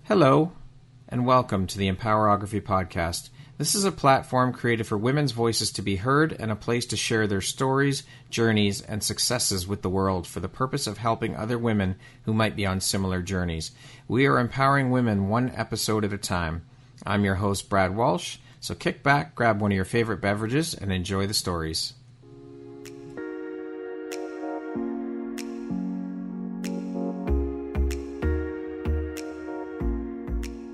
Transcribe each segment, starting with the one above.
Hello, and welcome to the Empowerography Podcast. This is a platform created for women's voices to be heard and a place to share their stories, journeys, and successes with the world for the purpose of helping other women who might be on similar journeys. We are empowering women one episode at a time. I'm your host, Brad Walsh, so kick back, grab one of your favorite beverages, and enjoy the stories.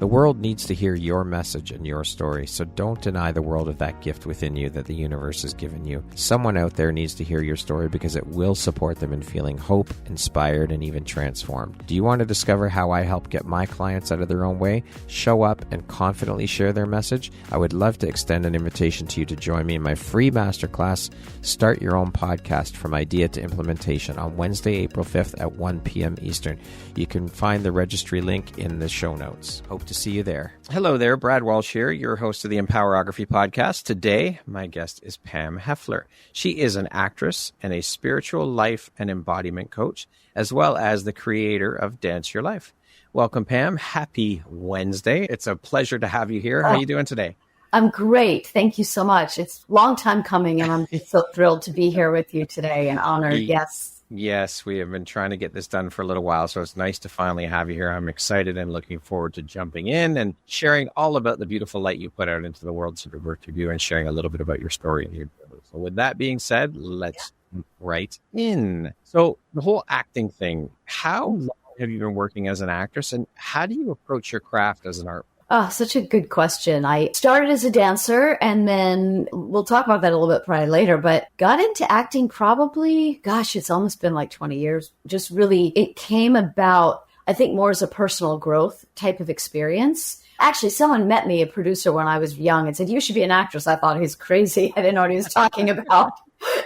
The world needs to hear your message and your story, so don't deny the world of that gift within you that the universe has given you. Someone out there needs to hear your story because it will support them in feeling hope, inspired, and even transformed. Do you want to discover how I help get my clients out of their own way, show up, and confidently share their message? I would love to extend an invitation to you to join me in my free masterclass, Start Your Own Podcast from Idea to Implementation, on Wednesday, April 5th at 1 p.m. Eastern. You can find the registry link in the show notes. Hope to see you there. Hello there, Brad Walsh here, your host of the Empowerography Podcast. Today, my guest is Pam Heffler. She is an actress and a spiritual life and embodiment coach, as well as the creator of Dance Your Life. Welcome, Pam. Happy Wednesday. It's a pleasure to have you here. How are you doing today? I'm great. Thank you so much. It's a long time coming, and I'm so thrilled to be here with you today and honored. Yes. Yes, we have been trying to get this done for a little while, so it's nice to finally have you here. I'm excited and looking forward to jumping in and sharing all about the beautiful light you put out into the world through the work you do and sharing a little bit about your story. So with that being said, let's right in. So the whole acting thing, how long have you been working as an actress, and how do you approach your craft as an art? Oh, such a good question. I started as a dancer, and then we'll talk about that a little bit probably later, but got into acting probably, it's almost been like 20 years. Just really, it came about, I think, more as a personal growth type of experience. Actually, someone met me, a producer, when I was young and said, "You should be an actress." I thought he was crazy. I didn't know what he was talking about.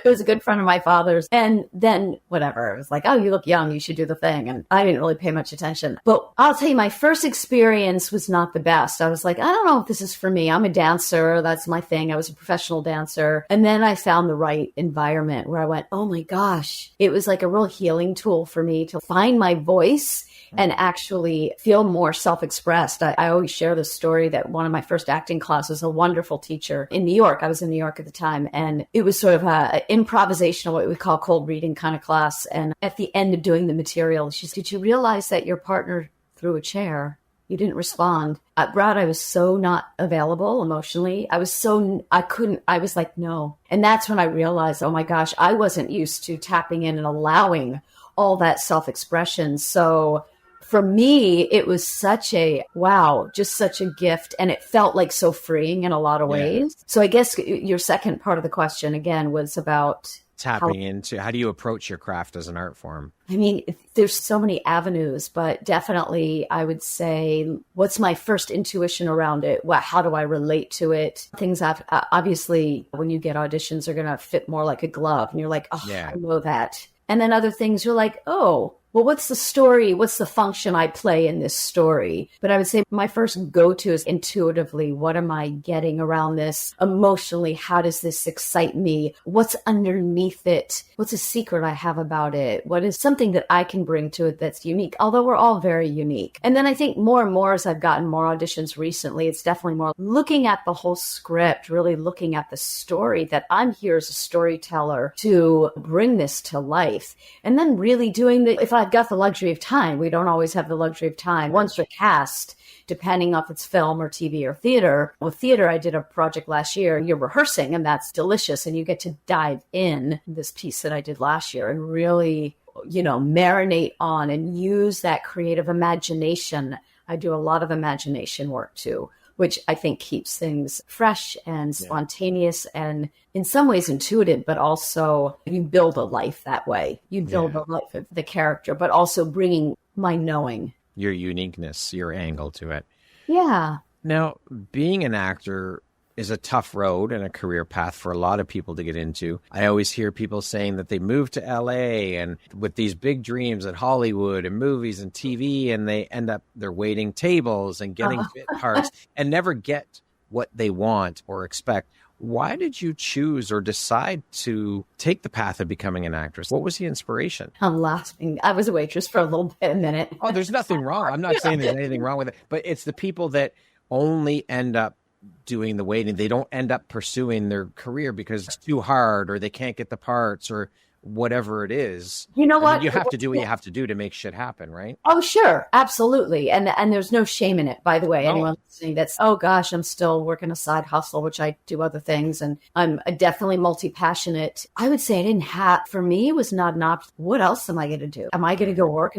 It was a good friend of my father's. And then whatever, it was like, "Oh, you look young, you should do the thing." And I didn't really pay much attention. But I'll tell you, my first experience was not the best. I was like, I don't know if this is for me. I'm a dancer. That's my thing. I was a professional dancer. And then I found the right environment where I went, oh my gosh, it was like a real healing tool for me to find my voice and actually feel more self-expressed. I always share this story that one of my first acting classes, a wonderful teacher in New York, I was in New York at the time, and it was sort of an improvisational, what we call cold reading kind of class. And at the end of doing the material, she said, "Did you realize that your partner threw a chair? You didn't respond." Brad, I was so not available emotionally. I was like, no. And that's when I realized, oh my gosh, I wasn't used to tapping in and allowing all that self-expression. So for me, it was such a, wow, just such a gift. And it felt like so freeing in a lot of ways. So I guess your second part of the question, again, was about tapping into how do you approach your craft as an art form? I mean, there's so many avenues, but definitely I would say, what's my first intuition around it? How do I relate to it? Things obviously, when you get auditions, are going to fit more like a glove. And you're like, oh, yeah. I know that. And then other things you're like, oh, well, what's the story? What's the function I play in this story? But I would say my first go-to is intuitively, what am I getting around this? Emotionally, how does this excite me? What's underneath it? What's a secret I have about it? What is something that I can bring to it that's unique? Although we're all very unique. And then I think more and more as I've gotten more auditions recently, it's definitely more looking at the whole script, really looking at the story, that I'm here as a storyteller to bring this to life. And then really doing if I've got the luxury of time. We don't always have the luxury of time. Once you're cast, depending on if it's film or TV or theater. With theater, I did a project last year. You're rehearsing, and that's delicious. And you get to dive in this piece that I did last year and really, marinate on and use that creative imagination. I do a lot of imagination work too, which I think keeps things fresh and spontaneous and in some ways intuitive, but also you build a life that way. You build a life of the character, but also bringing my knowing. Your uniqueness, your angle to it. Yeah. Now, being an actor is a tough road and a career path for a lot of people to get into. I always hear people saying that they move to LA and with these big dreams at Hollywood and movies and TV, and they're waiting tables and getting bit parts and never get what they want or expect. Why did you choose or decide to take the path of becoming an actress? What was the inspiration? I'm laughing. I was a waitress for a minute. Oh, there's nothing wrong. I'm not saying there's anything wrong with it, but it's the people that only end up doing the waiting. They don't end up pursuing their career because it's too hard, or they can't get the parts, or whatever it is. You know what? You have to do what you have to do to make shit happen, right? Oh, sure. Absolutely. And there's no shame in it, by the way. No. Anyone listening that's, oh gosh, I'm still working a side hustle, which I do other things. And I'm definitely multi-passionate. I would say I didn't have, for me, it was not an option. What else am I going to do? Am I going to go work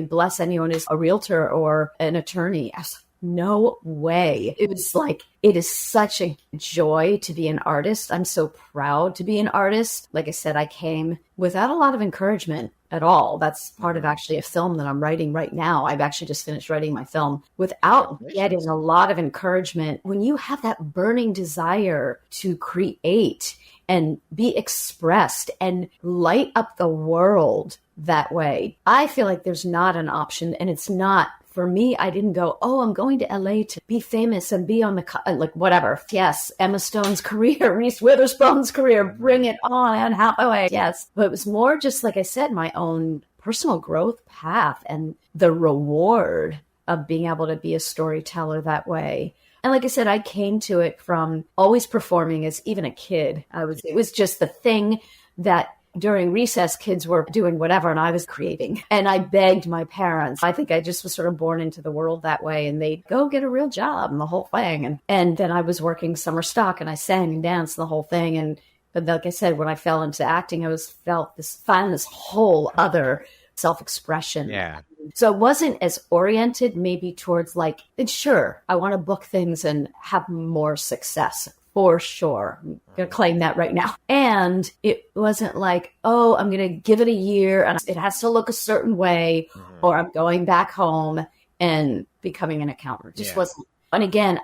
bless anyone who's a realtor or an attorney. I was like, no way. It was like, it is such a joy to be an artist. I'm so proud to be an artist. Like I said, I came without a lot of encouragement at all. That's part of actually a film that I'm writing right now. I've actually just finished writing my film without getting a lot of encouragement. When you have that burning desire to create and be expressed and light up the world that way, I feel like there's not an option, and it's not. For me, I didn't go, oh, I'm going to LA to be famous and be on like whatever. Yes, Emma Stone's career, Reese Witherspoon's career, bring it on, Anne Hathaway. Yes. But it was more just, like I said, my own personal growth path and the reward of being able to be a storyteller that way. And like I said, I came to it from always performing as even a kid. It was just the thing that during recess, kids were doing whatever, and I was creating. And I begged my parents. I think I just was sort of born into the world that way. And they'd go get a real job and the whole thing. And then I was working summer stock, and I sang and danced the whole thing. But like I said, when I fell into acting, I found this whole other self-expression. Yeah. So it wasn't as oriented maybe towards like, and sure, I want to book things and have more success. For sure. I'm going to claim that right now. And it wasn't like, oh, I'm going to give it a year and it has to look a certain way, or I'm going back home and becoming an accountant. It just wasn't. And again,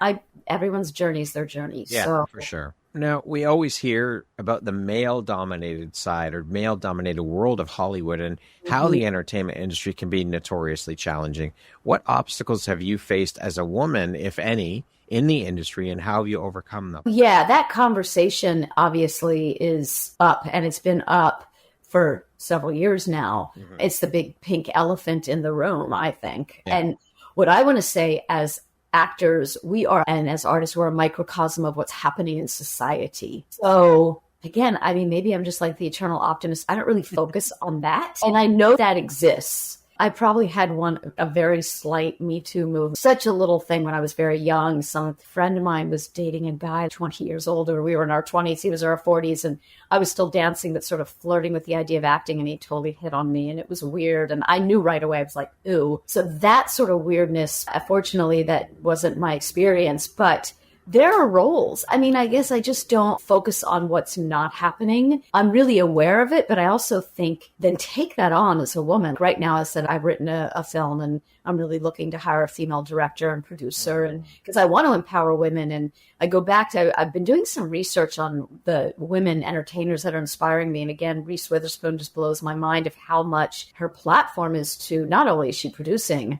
everyone's journey is their journey. Yeah, so. For sure. Now, we always hear about the male-dominated side or male-dominated world of Hollywood and how the entertainment industry can be notoriously challenging. What obstacles have you faced as a woman, if any, in the industry, and how have you overcome them? Yeah, that conversation obviously is up, and it's been up for several years now. It's the big pink elephant in the room, I think. Yeah. And what I want to say as actors, and as artists, we're a microcosm of what's happening in society. So again, I mean, maybe I'm just like the eternal optimist. I don't really focus on that. And I know that exists. I probably had a very slight Me Too move. Such a little thing when I was very young. Some friend of mine was dating a guy 20 years older. We were in our 20s. He was in our 40s. And I was still dancing, but sort of flirting with the idea of acting. And he totally hit on me. And it was weird. And I knew right away. I was like, ooh. So that sort of weirdness, fortunately, that wasn't my experience. But there are roles. I mean, I guess I just don't focus on what's not happening. I'm really aware of it, but I also think then take that on as a woman. Right now, I said I've written a film and I'm really looking to hire a female director and producer, and because I want to empower women. And I go back to, I've been doing some research on the women entertainers that are inspiring me. And again, Reese Witherspoon just blows my mind of how much her platform is to, not only is she producing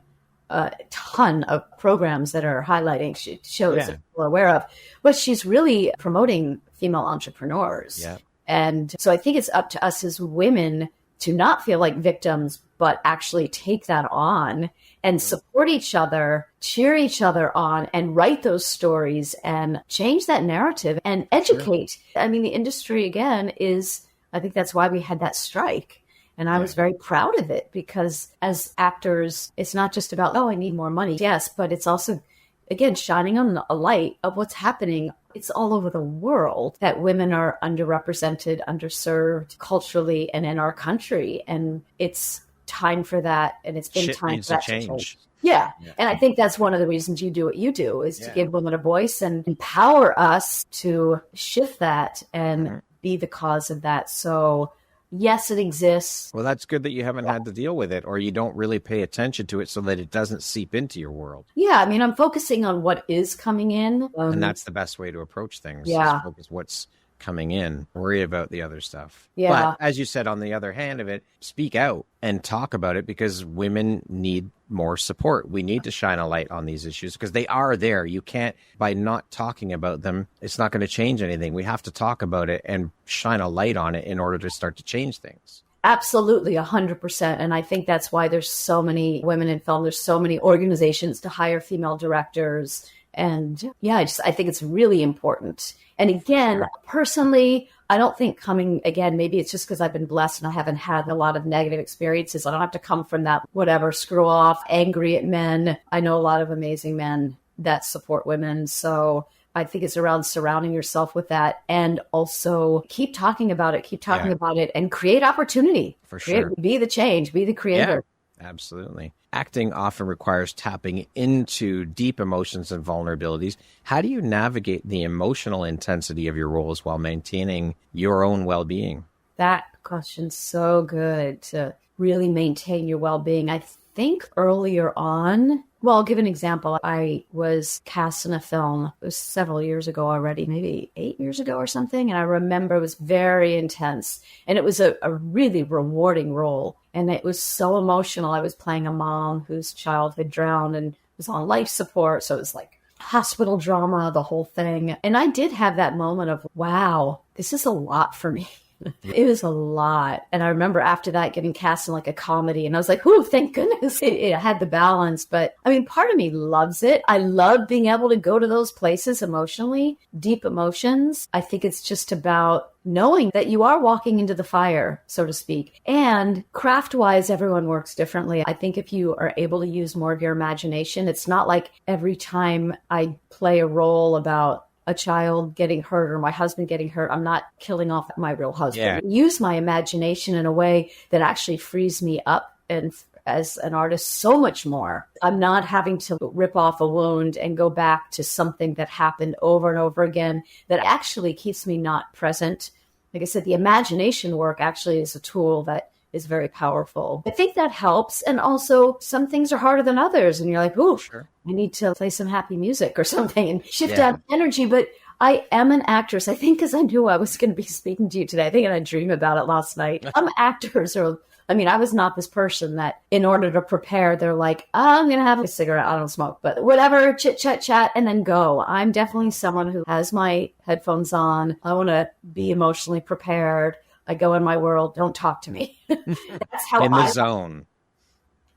a ton of programs that are highlighting shows that people are aware of, but she's really promoting female entrepreneurs. Yeah. And so I think it's up to us as women to not feel like victims, but actually take that on and support each other, cheer each other on, and write those stories and change that narrative and educate. Sure. I mean, the industry, again, I think that's why we had that strike. And I was very proud of it, because as actors, it's not just about, oh, I need more money. Yes, but it's also, again, shining on a light of what's happening. It's all over the world that women are underrepresented, underserved culturally and in our country. And it's time for that. And it's been time for that to change. Yeah. And I think that's one of the reasons you do what you do, is to give women a voice and empower us to shift that and be the cause of that. So yes, it exists. Well, that's good that you haven't had to deal with it, or you don't really pay attention to it so that it doesn't seep into your world. Yeah, I mean, I'm focusing on what is coming in. And that's the best way to approach things. Yeah. Focus what's coming in. Worry about the other stuff. Yeah. But as you said, on the other hand of it, speak out and talk about it, because women need more support. We need to shine a light on these issues because they are there. You can't, by not talking about them, it's not going to change anything. We have to talk about it and shine a light on it in order to start to change things. Absolutely, 100%. And I think that's why there's so many women in film. There's so many organizations to hire female directors. And yeah, I think it's really important. And again, personally, I don't think maybe it's just because I've been blessed and I haven't had a lot of negative experiences. I don't have to come from that, whatever, screw off, angry at men. I know a lot of amazing men that support women. So I think it's around surrounding yourself with that, and also keep talking about it and create opportunity. For sure. Be the change, be the creator. Yeah, absolutely. Acting often requires tapping into deep emotions and vulnerabilities. How do you navigate the emotional intensity of your roles while maintaining your own well-being? That question's so good, to really maintain your well-being. I think earlier on, well, I'll give an example. I was cast in a film. It was several years ago already, maybe 8 years ago or something. And I remember it was very intense. And it was a really rewarding role. And it was so emotional. I was playing a mom whose child had drowned and was on life support. So it was like hospital drama, the whole thing. And I did have that moment of, wow, this is a lot for me. It was a lot. And I remember after that getting cast in like a comedy, and I was like, "Ooh, thank goodness it had the balance." But I mean, part of me loves it. I love being able to go to those places emotionally, deep emotions. I think it's just about knowing that you are walking into the fire, so to speak. And craft-wise, everyone works differently. I think if you are able to use more of your imagination, it's not like every time I play a role about a child getting hurt or my husband getting hurt, I'm not killing off my real husband. Yeah. Use my imagination in a way that actually frees me up, and as an artist, so much more. I'm not having to rip off a wound and go back to something that happened over and over again that actually keeps me not present. Like I said, the imagination work actually is a tool that is very powerful. I think that helps. And also some things are harder than others. And you're like, ooh, sure, I need to play some happy music or something and shift out energy. But I am an actress. I think because I knew I was going to be speaking to you today. I think I dreamed about it last night. Some actors are, I was not this person that in order to prepare, they're like, I'm going to have a cigarette. I don't smoke, but whatever, chit, chat, and then go. I'm definitely someone who has my headphones on. I want to be emotionally prepared. I go in my world. Don't talk to me. That's how in the zone.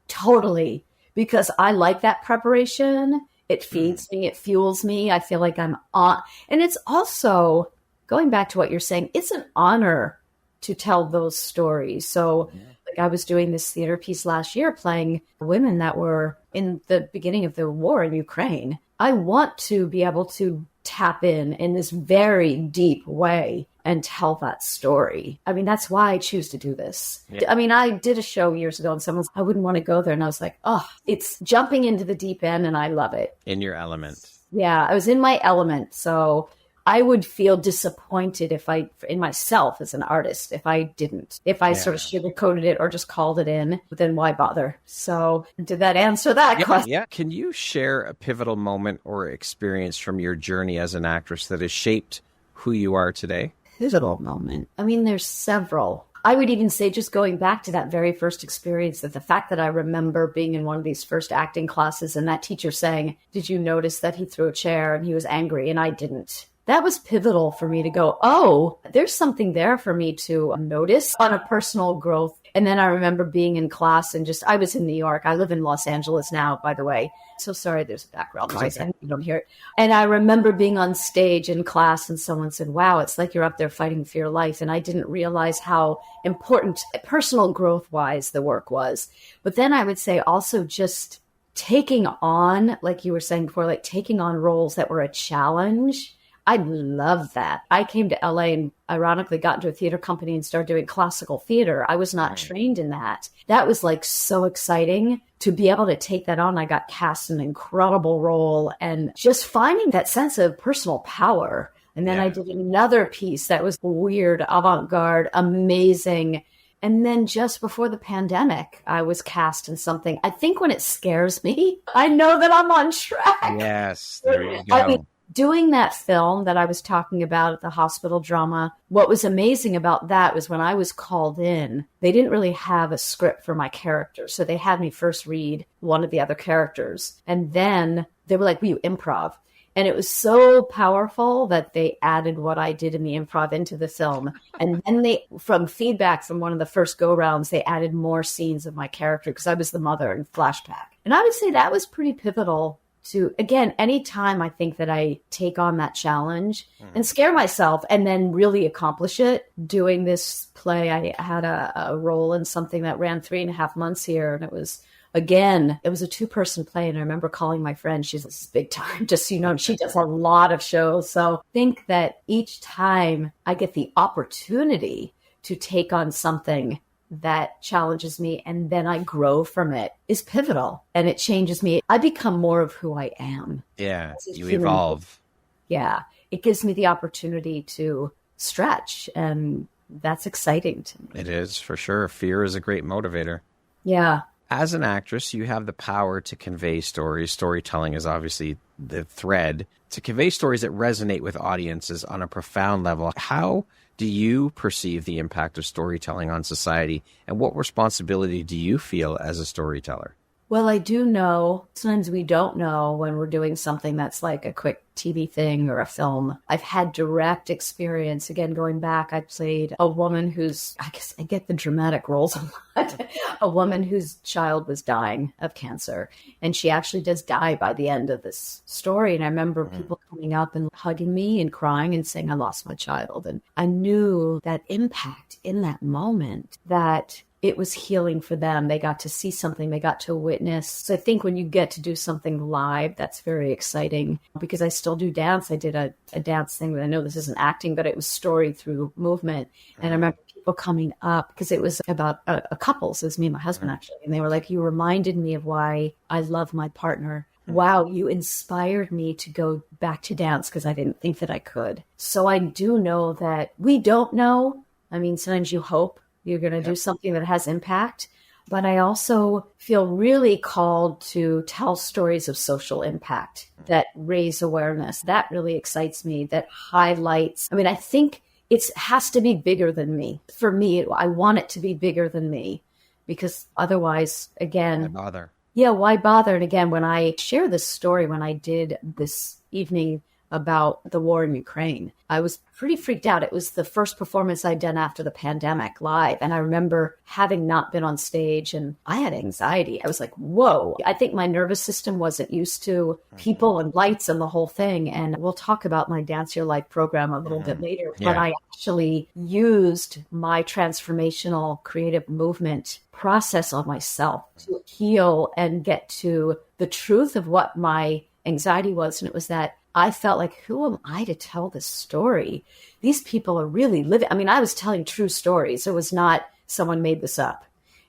Totally. Because I like that preparation. It feeds me. It fuels me. I feel like I'm on. And it's also, going back to what you're saying, it's an honor to tell those stories. So like I was doing this theater piece last year playing women that were in the beginning of the war in Ukraine. I want to be able to tap in this very deep way and tell that story. That's why I choose to do this. Yeah. I did a show years ago and someone's, I wouldn't want to go there. And I was like, oh, it's jumping into the deep end and I love it. In your element. Yeah, I was in my element. So I would feel disappointed in myself as an artist, if I didn't. If I sort of sugarcoated it or just called it in, then why bother? So did that answer that question? Yeah. Can you share a pivotal moment or experience from your journey as an actress that has shaped who you are today? Pivotal moment. There's several. I would even say, just going back to that very first experience, that the fact that I remember being in one of these first acting classes and that teacher saying, did you notice that he threw a chair and he was angry and I didn't? That was pivotal for me to go, oh, there's something there for me to notice on a personal growth. And then I remember being in class and I was in New York. I live in Los Angeles now, by the way. So sorry, there's a background noise. Okay. You don't hear it. And I remember being on stage in class and someone said, wow, it's like you're up there fighting for your life. And I didn't realize how important personal growth wise the work was. But then I would say also just taking on, like you were saying before, like taking on roles that were a challenge. I love that. I came to LA and ironically got into a theater company and started doing classical theater. I was not trained in that. That was like so exciting to be able to take that on. I got cast an incredible role and just finding that sense of personal power. And then I did another piece that was weird, avant-garde, amazing. And then just before the pandemic, I was cast in something. I think when it scares me, I know that I'm on track. Yes, there you go. doing that film that I was talking about, the hospital drama, what was amazing about that was when I was called in, they didn't really have a script for my character. So they had me first read one of the other characters. And then they were like, will you improv? And it was so powerful that they added what I did in the improv into the film. And then from feedback from one of the first go-rounds, they added more scenes of my character because I was the mother in flashback. And I would say that was pretty pivotal to, again, anytime I think that I take on that challenge and scare myself and then really accomplish it. Doing this play, I had a role in something that ran 3.5 months here, and it was a 2-person play. And I remember calling my friend, she's this is big time, just so you know, she does a lot of shows. So think that each time I get the opportunity to take on something that challenges me and then I grow from it is pivotal, and it changes me. I become more of who I am. Yeah, you evolve. Yeah, it gives me the opportunity to stretch, and that's exciting to me. It is, for sure. Fear is a great motivator. Yeah. As an actress, you have the power to convey stories. Storytelling is obviously the thread. To convey stories that resonate with audiences on a profound level. How do you perceive the impact of storytelling on society, and what responsibility do you feel as a storyteller? Well, I do know, sometimes we don't know when we're doing something that's like a quick TV thing or a film. I've had direct experience. Again, going back, I played a woman who's, I guess I get the dramatic roles a lot, a woman whose child was dying of cancer. And she actually does die by the end of this story. And I remember people coming up and hugging me and crying and saying, I lost my child. And I knew that impact in that moment, that it was healing for them. They got to see something, they got to witness. So I think when you get to do something live, that's very exciting, because I still do dance. I did a dance thing, but I know this isn't acting, but it was story through movement. And I remember people coming up, because it was about a couple, so it was me and my husband actually, and they were like, you reminded me of why I love my partner. Wow, you inspired me to go back to dance because I didn't think that I could. So I do know that we don't know. I mean, sometimes you hope you're going to do something that has impact. But I also feel really called to tell stories of social impact that raise awareness. That really excites me, that highlights. I mean, I think it has to be bigger than me. For me, I want it to be bigger than me, because otherwise, again, Why bother? Yeah, why bother? And again, when I share this story, when I did this evening about the war in Ukraine, I was pretty freaked out. It was the first performance I'd done after the pandemic live. And I remember having not been on stage, and I had anxiety. I was like, whoa, I think my nervous system wasn't used to people and lights and the whole thing. And we'll talk about my Dance Your Life program a little bit later. Yeah. But I actually used my transformational creative movement process on myself to heal and get to the truth of what my anxiety was. And it was that I felt like, who am I to tell this story? These people are really living. I mean, I was telling true stories. It was not someone made this up.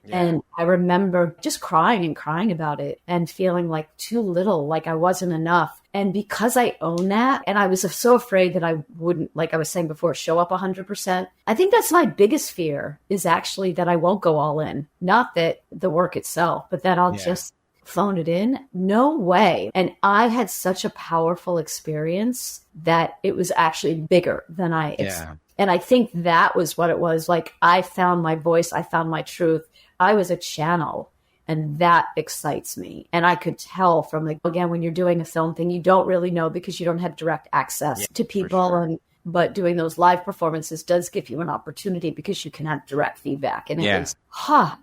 Yeah. And I remember just crying about it and feeling like too little, like I wasn't enough. And because I own that, and I was so afraid that I wouldn't, like I was saying before, show up 100%. I think that's my biggest fear, is actually that I won't go all in. Not that the work itself, but that I'll just phone it in. No way. And I had such a powerful experience that it was actually bigger than and I think that was what it was. Like, I found my voice, I found my truth. I was a channel, and that excites me. And I could tell from, like, again, when you're doing a film thing, you don't really know because you don't have direct access to people. Sure. But doing those live performances does give you an opportunity because you can have direct feedback. And it is,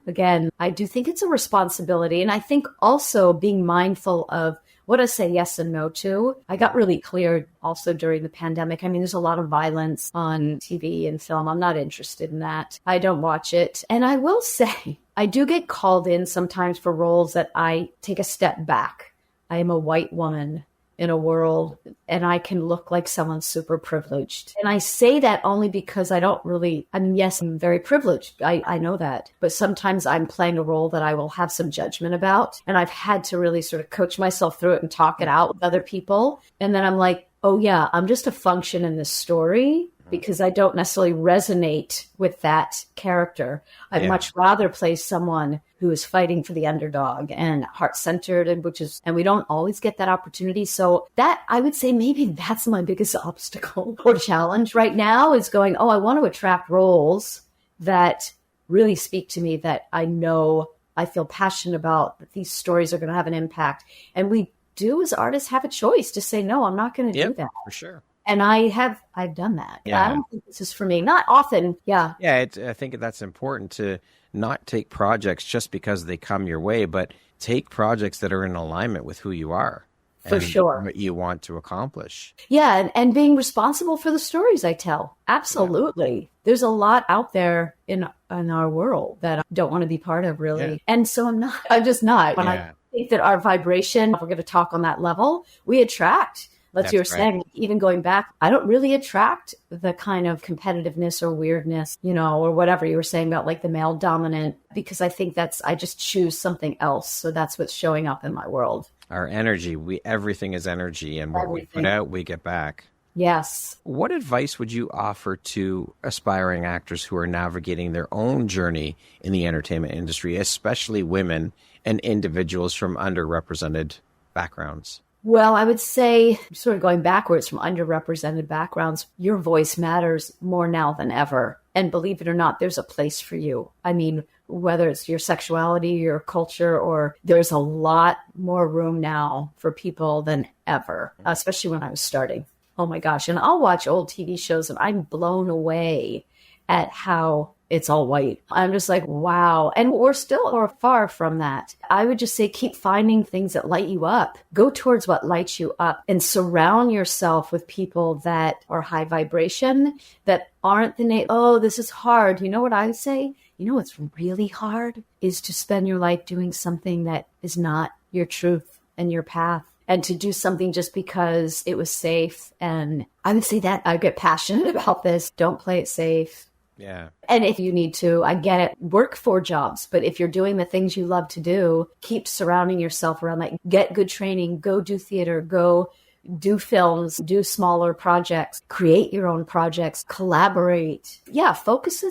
again, I do think it's a responsibility. And I think also being mindful of what I say yes and no to. I got really clear also during the pandemic. I mean, there's a lot of violence on TV and film. I'm not interested in that. I don't watch it. And I will say, I do get called in sometimes for roles that I take a step back. I am a white woman in a world, and I can look like someone super privileged. And I say that only because yes, I'm very privileged. I know that. But sometimes I'm playing a role that I will have some judgment about. And I've had to really sort of coach myself through it and talk it out with other people. And then I'm like, oh yeah, I'm just a function in this story. because I don't necessarily resonate with that character. I'd much rather play someone who is fighting for the underdog and heart-centered, and we don't always get that opportunity. So that, I would say, maybe that's my biggest obstacle or challenge right now, is going, I want to attract roles that really speak to me, that I know I feel passionate about, that these stories are going to have an impact. And we do, as artists, have a choice to say, no, I'm not going to do that. For sure. And I've done that. I don't think this is for me. Not often. Yeah. Yeah. I think that's important, to not take projects just because they come your way, but take projects that are in alignment with who you are. For sure. What you want to accomplish. Yeah. And being responsible for the stories I tell. Absolutely. Yeah. There's a lot out there in our world that I don't want to be part of, really. Yeah. And so I'm just not. When I think that our vibration, if we're going to talk on that level, we attract. That's what you were saying, even going back, I don't really attract the kind of competitiveness or weirdness, or whatever you were saying about like the male dominant, because I think I just choose something else. So that's what's showing up in my world. Our energy, everything is energy, and what we put out, we get back. Yes. What advice would you offer to aspiring actors who are navigating their own journey in the entertainment industry, especially women and individuals from underrepresented backgrounds? Well, I would say, sort of going backwards from underrepresented backgrounds, your voice matters more now than ever. And believe it or not, there's a place for you. I mean, whether it's your sexuality, your culture, or there's a lot more room now for people than ever, especially when I was starting. Oh my gosh. And I'll watch old TV shows and I'm blown away at how it's all white. I'm just like, wow. And we're still far from that. I would just say, keep finding things that light you up. Go towards what lights you up and surround yourself with people that are high vibration, that aren't this is hard. You know what I would say? What's really hard is to spend your life doing something that is not your truth and your path, and to do something just because it was safe. And I would say that I get passionate about this. Don't play it safe. Yeah. And if you need to, I get it, work 4 jobs. But if you're doing the things you love to do, keep surrounding yourself around that. Get good training, go do theater, go do films, do smaller projects, create your own projects, collaborate. Yeah,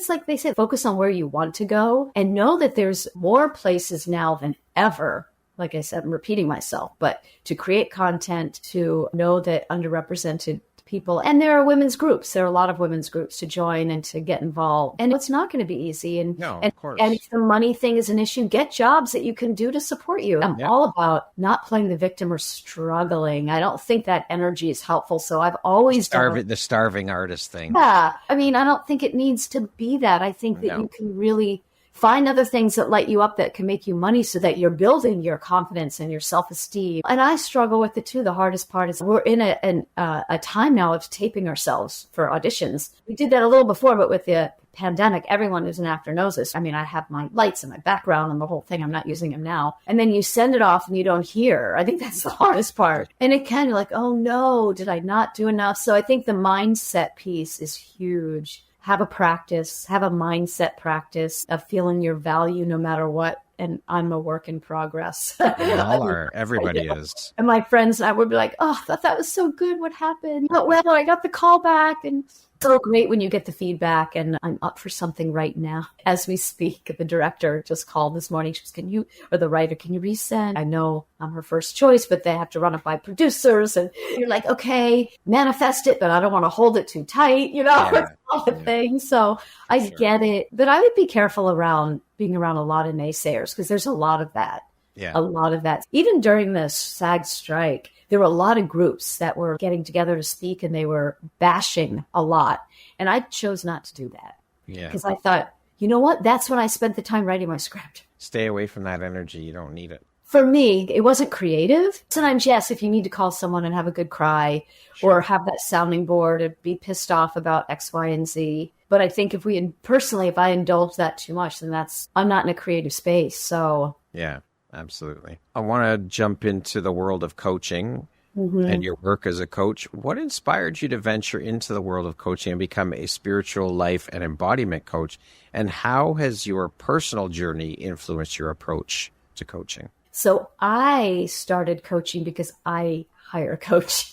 like they said, focus on where you want to go, and know that there's more places now than ever. Like I said, I'm repeating myself, but to create content, to know that underrepresented people, and there are women's groups. There are a lot of women's groups to join and to get involved. And it's not going to be easy. Of course. And if the money thing is an issue, get jobs that you can do to support you. I'm all about not playing the victim or struggling. I don't think that energy is helpful. So I've always done the starving artist thing. Yeah. I mean, I don't think it needs to be that. I think that you can really find other things that light you up, that can make you money, so that you're building your confidence and your self-esteem. And I struggle with it too. The hardest part is we're in a time now of taping ourselves for auditions. We did that a little before, but with the pandemic, everyone who's an actor knows this. I mean, I have my lights and my background and the whole thing. I'm not using them now. And then you send it off and you don't hear. I think that's the hardest part. And it can, you're like, oh no, did I not do enough? So I think the mindset piece is huge. Have a mindset practice of feeling your value no matter what. And I'm a work in progress. We all are. Everybody is. And my friends and I would be like, oh, I thought that was so good. What happened? But well, I got the call back, and so great when you get the feedback. And I'm up for something right now as we speak. The director just called this morning. She goes, the writer, can you resend? I know I'm her first choice, but they have to run it by producers. And you're like, okay, manifest it, but I don't want to hold it too tight, it's all the things. So I get it. But I would be careful around being around a lot of naysayers, because there's a lot of that. Yeah. A lot of that. Even during the SAG strike, there were a lot of groups that were getting together to speak, and they were bashing a lot. And I chose not to do that. Yeah. Because I thought, you know what? That's when I spent the time writing my script. Stay away from that energy. You don't need it. For me, it wasn't creative. Sometimes, yes, if you need to call someone and have a good cry, or have that sounding board and be pissed off about X, Y, and Z. But I think if I indulge that too much, then I'm not in a creative space. So yeah, absolutely. I want to jump into the world of coaching and your work as a coach. What inspired you to venture into the world of coaching and become a spiritual life and embodiment coach? And how has your personal journey influenced your approach to coaching? So I started coaching because I hire a coach.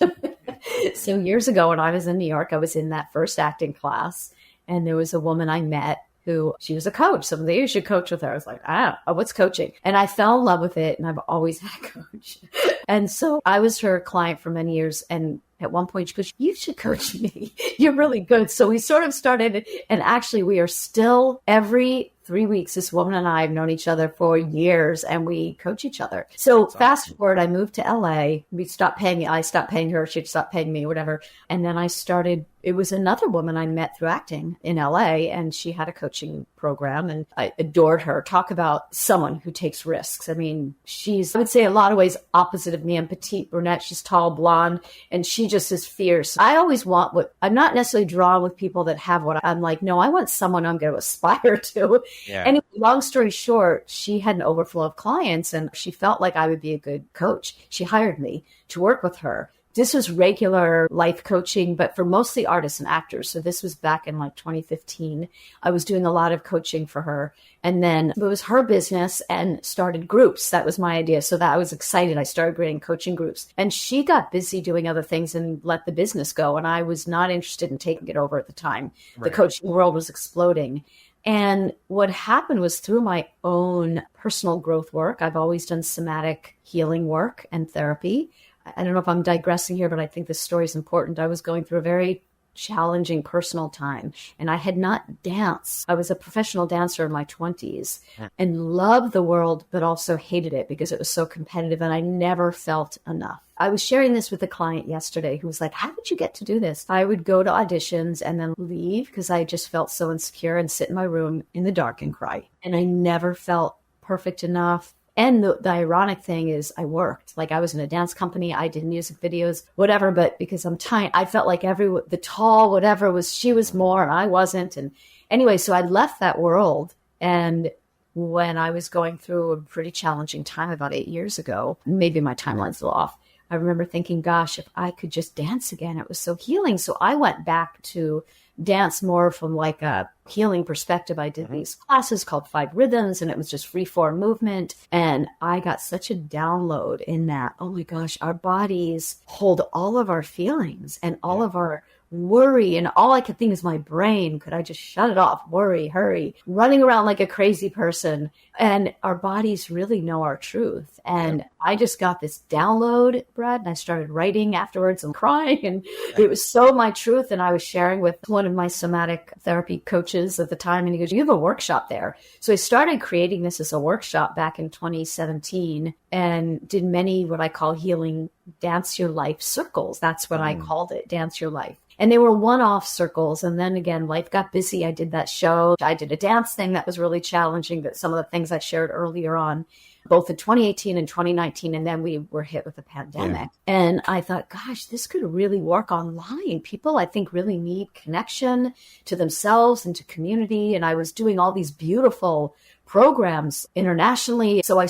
So years ago when I was in New York, I was in that first acting class, and there was a woman I met who, she was a coach. Someday you should coach with her. I was like, what's coaching? And I fell in love with it, and I've always had a coach. And so I was her client for many years. And at one point she goes, you should coach me. You're really good. So we sort of started, and actually we are still every 3 weeks, this woman and I have known each other for years, and we coach each other. So fast forward, I moved to LA. I stopped paying her. She'd stopped paying me, whatever. And then I started, it was another woman I met through acting in LA, and she had a coaching program, and I adored her. Talk about someone who takes risks. I mean, she's, I would say, a lot of ways opposite of me. I'm petite, brunette. She's tall, blonde, and she just is fierce. I always want what, I'm not necessarily drawn with people that have what I'm like, no, I want someone I'm going to aspire to. Yeah. Anyway, long story short, she had an overflow of clients, and she felt like I would be a good coach. She hired me to work with her. This was regular life coaching, but for mostly artists and actors. So this was back in like 2015. I was doing a lot of coaching for her. And then it was her business and started groups. That was my idea. So that I was excited. I started creating coaching groups. And she got busy doing other things and let the business go. And I was not interested in taking it over at the time. Right. The coaching world was exploding. And what happened was, through my own personal growth work, I've always done somatic healing work and therapy. I don't know if I'm digressing here, but I think this story is important. I was going through a very challenging personal time, and I had not danced. I was a professional dancer in my 20s and loved the world, but also hated it because it was so competitive, and I never felt enough. I was sharing this with a client yesterday who was like, how did you get to do this? I would go to auditions and then leave because I just felt so insecure, and sit in my room in the dark and cry. And I never felt perfect enough. And the ironic thing is, I worked. Like, I was in a dance company. I did music videos, whatever. But because I'm tiny, I felt like the tall, whatever was, she was more and I wasn't. And anyway, so I left that world. And when I was going through a pretty challenging time about 8 years ago, maybe my timeline's a little off, I remember thinking, gosh, if I could just dance again, it was so healing. So I went back to dance more from like a healing perspective. I did these classes called 5 Rhythms, and it was just free form movement. And I got such a download in that, oh my gosh, our bodies hold all of our feelings and all of our worry, and all I could think is my brain. Could I just shut it off? Worry, hurry, running around like a crazy person. And our bodies really know our truth. And I just got this download, Brad, and I started writing afterwards and crying. And it was so my truth. And I was sharing with one of my somatic therapy coaches at the time, and he goes, you have a workshop there. So I started creating this as a workshop back in 2017 and did many what I call healing Dance Your Life circles. That's what I called it, Dance Your Life. And they were one-off circles. And then again, life got busy. I did that show. I did a dance thing that was really challenging, that some of the things I shared earlier on, both in 2018 and 2019. And then we were hit with the pandemic. And I thought, gosh, this could really work online. People, I think, really need connection to themselves and to community. And I was doing all these beautiful programs internationally. So I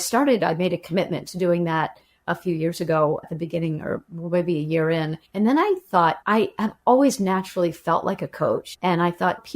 made a commitment to doing that a few years ago at the beginning, or maybe a year in. And then I thought, I have always naturally felt like a coach. And I thought,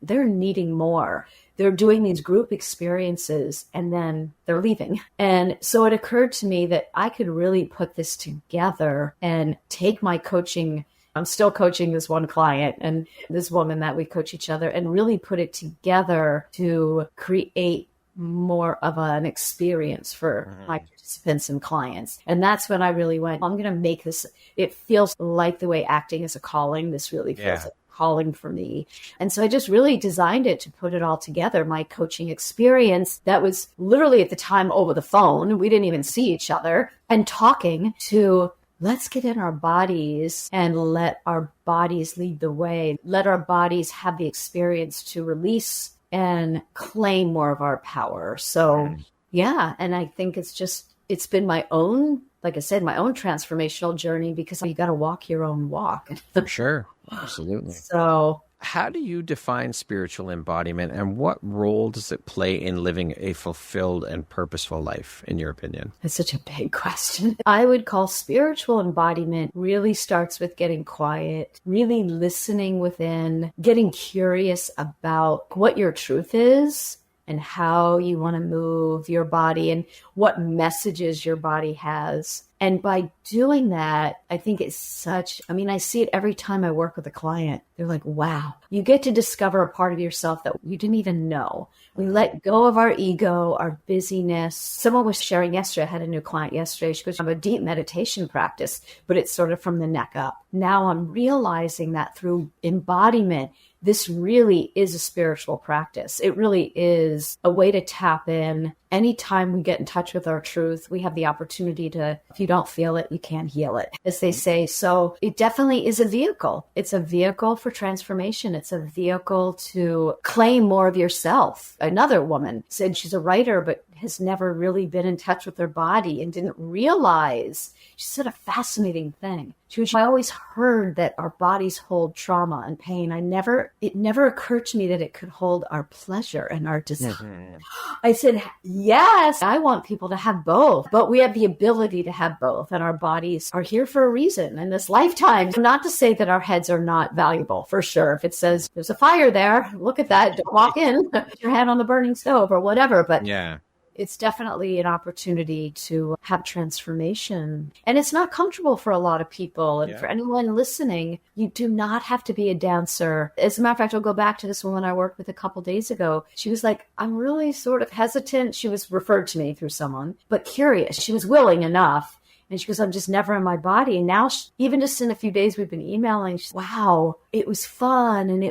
they're needing more. They're doing these group experiences and then they're leaving. And so it occurred to me that I could really put this together and take my coaching. I'm still coaching this one client and this woman that we coach each other, and really put it together to create more of an experience for my participants and clients. And that's when I really went, I'm going to make this, it feels like the way acting is a calling. This really feels like a calling for me. And so I just really designed it to put it all together. My coaching experience that was literally at the time over the phone. We didn't even see each other, and talking to, let's get in our bodies and let our bodies lead the way. Let our bodies have the experience to release and claim more of our power. So and I think it's been my own, like I said, my own transformational journey, because you got to walk your own walk. For sure. Absolutely. So how do you define spiritual embodiment, and what role does it play in living a fulfilled and purposeful life, in your opinion? That's such a big question. I would call spiritual embodiment really starts with getting quiet, really listening within, getting curious about what your truth is and how you want to move your body and what messages your body has. And by doing that, I think it's I see it every time I work with a client. They're like, wow, you get to discover a part of yourself that you didn't even know. We let go of our ego, our busyness. Someone was sharing yesterday, I had a new client yesterday. She goes, I have a deep meditation practice, but it's sort of from the neck up. Now I'm realizing that through embodiment, this really is a spiritual practice. It really is a way to tap in. Anytime we get in touch with our truth, we have the opportunity to, if you don't feel it, you can't heal it, as they say. So it definitely is a vehicle. It's a vehicle for transformation. It's a vehicle to claim more of yourself. Another woman said she's a writer, but has never really been in touch with her body and didn't realize. She said a fascinating thing. I always heard that our bodies hold trauma and pain. It never occurred to me that it could hold our pleasure and our desire. Mm-hmm. I said, yes, I want people to have both, but we have the ability to have both, and our bodies are here for a reason in this lifetime. Not to say that our heads are not valuable, for sure. If it says there's a fire there, look at that, don't walk in, put your hand on the burning stove or whatever, but yeah. It's definitely an opportunity to have transformation. And it's not comfortable for a lot of people. And for anyone listening, you do not have to be a dancer. As a matter of fact, I'll go back to this woman I worked with a couple days ago. She was like, I'm really sort of hesitant. She was referred to me through someone, but curious. She was willing enough. And she goes, I'm just never in my body. And now, even just in a few days, we've been emailing. She's, wow, it was fun. And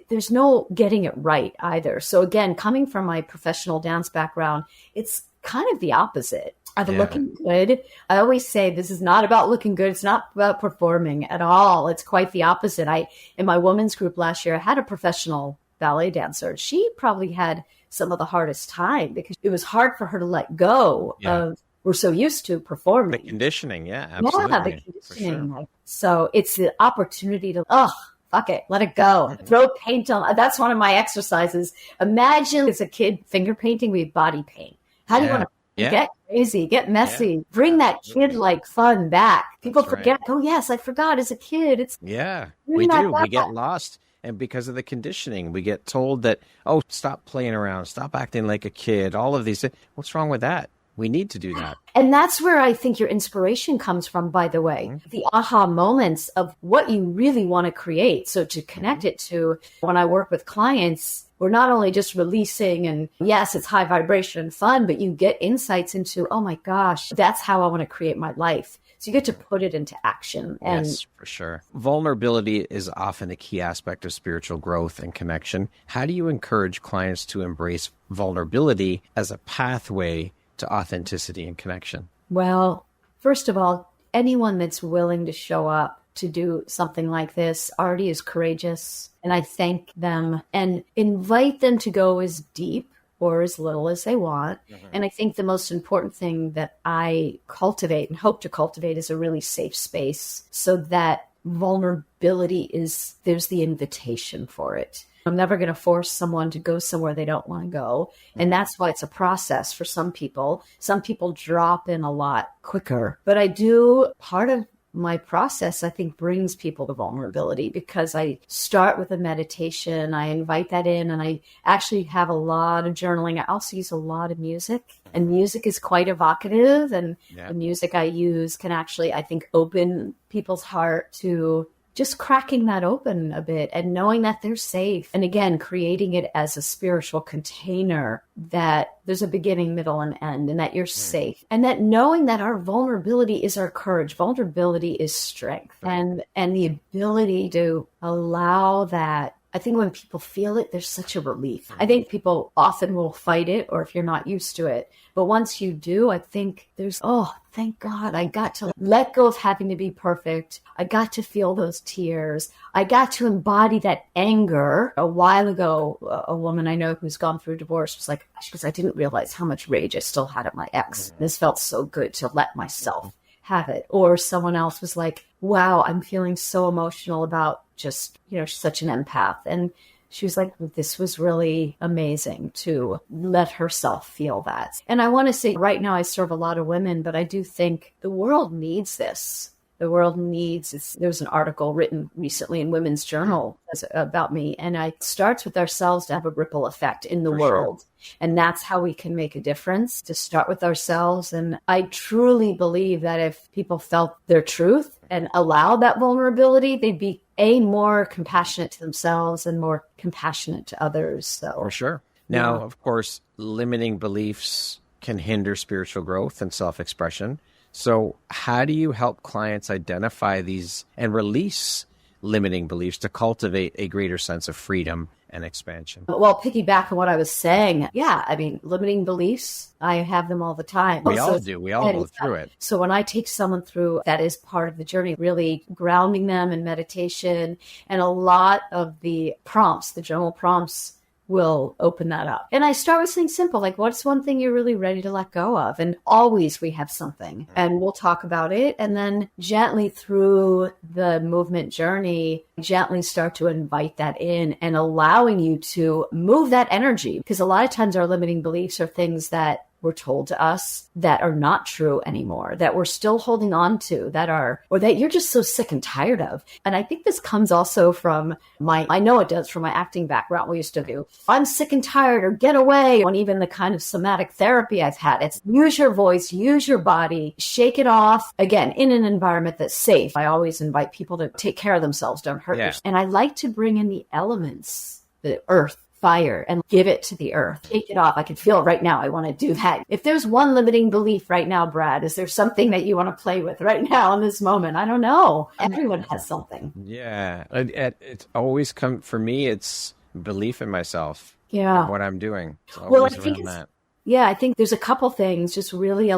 there's no getting it right either. So again, coming from my professional dance background, it's kind of the opposite. Of looking good. I always say this is not about looking good. It's not about performing at all. It's quite the opposite. In my women's group last year, I had a professional ballet dancer. She probably had some of the hardest time because it was hard for her to let go of. We're so used to performing. The conditioning, absolutely. Yeah, the conditioning. Sure. So it's the opportunity to, fuck it, let it go. Throw paint on. That's one of my exercises. Imagine as a kid finger painting with body paint. How do you want to get crazy, get messy, bring that kid-like fun back? People forget, oh, yes, I forgot as a kid. We do. We get lost. And because of the conditioning, we get told that, stop playing around, stop acting like a kid, all of these things. What's wrong with that? We need to do that. And that's where I think your inspiration comes from, by the way, the aha moments of what you really want to create. So to connect it to when I work with clients, we're not only just releasing and yes, it's high vibration and fun, but you get insights into, oh my gosh, that's how I want to create my life. So you get to put it into action. And yes, for sure. Vulnerability is often a key aspect of spiritual growth and connection. How do you encourage clients to embrace vulnerability as a pathway to authenticity and connection? Well, first of all, anyone that's willing to show up to do something like this already is courageous. And I thank them and invite them to go as deep or as little as they want. Mm-hmm. And I think the most important thing that I cultivate and hope to cultivate is a really safe space so that vulnerability there's the invitation for it. I'm never going to force someone to go somewhere they don't want to go. And that's why it's a process for some people. Some people drop in a lot quicker. But part of my process, I think, brings people to vulnerability because I start with a meditation. I invite that in, and I actually have a lot of journaling. I also use a lot of music, and music is quite evocative. And the music I use can actually, I think, open people's heart to just cracking that open a bit and knowing that they're safe. And again, creating it as a spiritual container that there's a beginning, middle, and end, and that you're safe. And that knowing that our vulnerability is our courage. Vulnerability is strength. And the ability to allow that. I think when people feel it, there's such a relief. I think people often will fight it, or if you're not used to it. But once you do, I think there's, thank God, I got to let go of having to be perfect. I got to feel those tears. I got to embody that anger. A while ago, a woman I know who's gone through divorce was like, she goes, I didn't realize how much rage I still had at my ex. This felt so good to let myself have it. Or someone else was like, wow, I'm feeling so emotional about just, she's such an empath. And she was like, this was really amazing to let herself feel that. And I want to say right now I serve a lot of women, but I do think the world needs this. the world needs. There was an article written recently in Women's Journal about me, and it starts with ourselves to have a ripple effect in the world. Sure. And that's how we can make a difference, to start with ourselves. And I truly believe that if people felt their truth and allowed that vulnerability, they'd be more compassionate to themselves and more compassionate to others. So for sure. Now, of course, limiting beliefs can hinder spiritual growth and self-expression. So how do you help clients identify these and release limiting beliefs to cultivate a greater sense of freedom and expansion? Well, piggyback on what I was saying. Yeah, I mean, limiting beliefs, I have them all the time. We all do. We all go through it. So when I take someone through, that is part of the journey, really grounding them in meditation, and a lot of the prompts, the journal prompts, will open that up. And I start with something simple, like what's one thing you're really ready to let go of? And always we have something, and we'll talk about it. And then gently through the movement journey, gently start to invite that in and allowing you to move that energy. Because a lot of times our limiting beliefs are things that were told to us that are not true anymore, that we're still holding on to, or that you're just so sick and tired of. And I think this comes also from I know it does, from my acting background. We used to do, I'm sick and tired, or get away. And even the kind of somatic therapy I've had, it's use your voice, use your body, shake it off. Again, in an environment that's safe. I always invite people to take care of themselves, don't hurt yourself. And I like to bring in the elements, the earth, fire, and give it to the earth. Take it off. I can feel it right now. I want to do that. If there's one limiting belief right now, Brad, is there something that you want to play with right now in this moment? I don't know. Everyone has something. Yeah. It's always for me, it's belief in myself. Yeah. What I'm doing. Well, I think I think there's a couple things, just really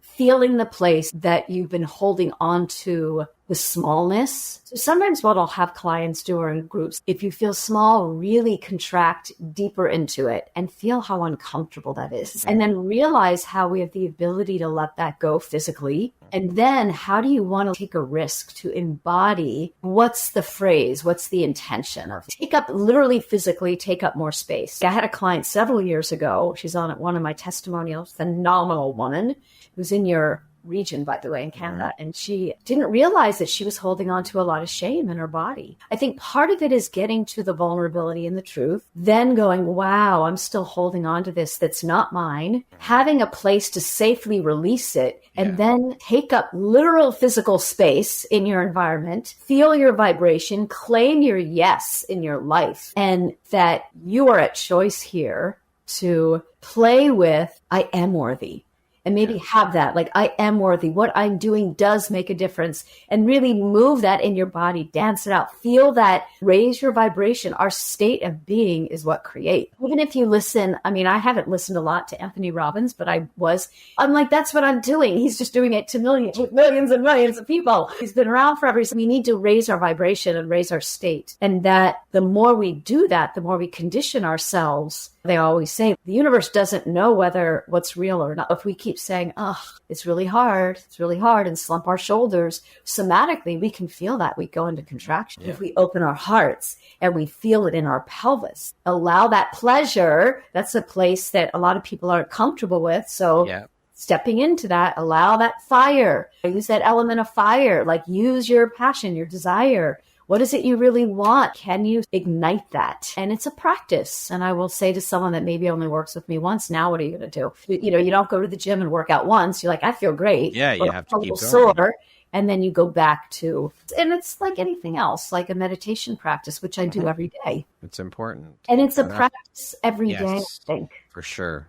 feeling the place that you've been holding on to, the smallness. So sometimes what I'll have clients do, or in groups, if you feel small, really contract deeper into it and feel how uncomfortable that is. And then realize how we have the ability to let that go physically. And then how do you want to take a risk to embody what's the phrase, what's the intention of literally physically take up more space. I had a client several years ago. She's on one of my testimonials, phenomenal woman who's in your region, by the way, in Canada. And she didn't realize that she was holding on to a lot of shame in her body. I think part of it is getting to the vulnerability and the truth, then going, wow, I'm still holding on to this that's not mine, having a place to safely release it, and then take up literal physical space in your environment, feel your vibration, claim your yes in your life, and that you are at choice here to play with, I am worthy. And maybe have that, like, I am worthy. What I'm doing does make a difference. And really move that in your body, dance it out, feel that, raise your vibration. Our state of being is what creates. Even if you listen, I mean, I haven't listened a lot to Anthony Robbins, but I'm like, that's what I'm doing. He's just doing it to millions and millions of people. He's been around forever. So we need to raise our vibration and raise our state. And that the more we do that, the more we condition ourselves. They always say the universe doesn't know whether what's real or not. If we keep saying, oh, it's really hard, and slump our shoulders, somatically, we can feel that. We go into contraction. If we open our hearts and we feel it in our pelvis, allow that pleasure. That's a place that a lot of people aren't comfortable with. So stepping into that, allow that fire. Use that element of fire, like use your passion, your desire. What is it you really want? Can you ignite that? And it's a practice. And I will say to someone that maybe only works with me once, now what are you going to do? You don't go to the gym and work out once. You're like, I feel great. Yeah, you have to keep going. Sore, and then you go back to, and it's like anything else, like a meditation practice, which I do every day. It's important. And it's a practice every day, I think. For sure.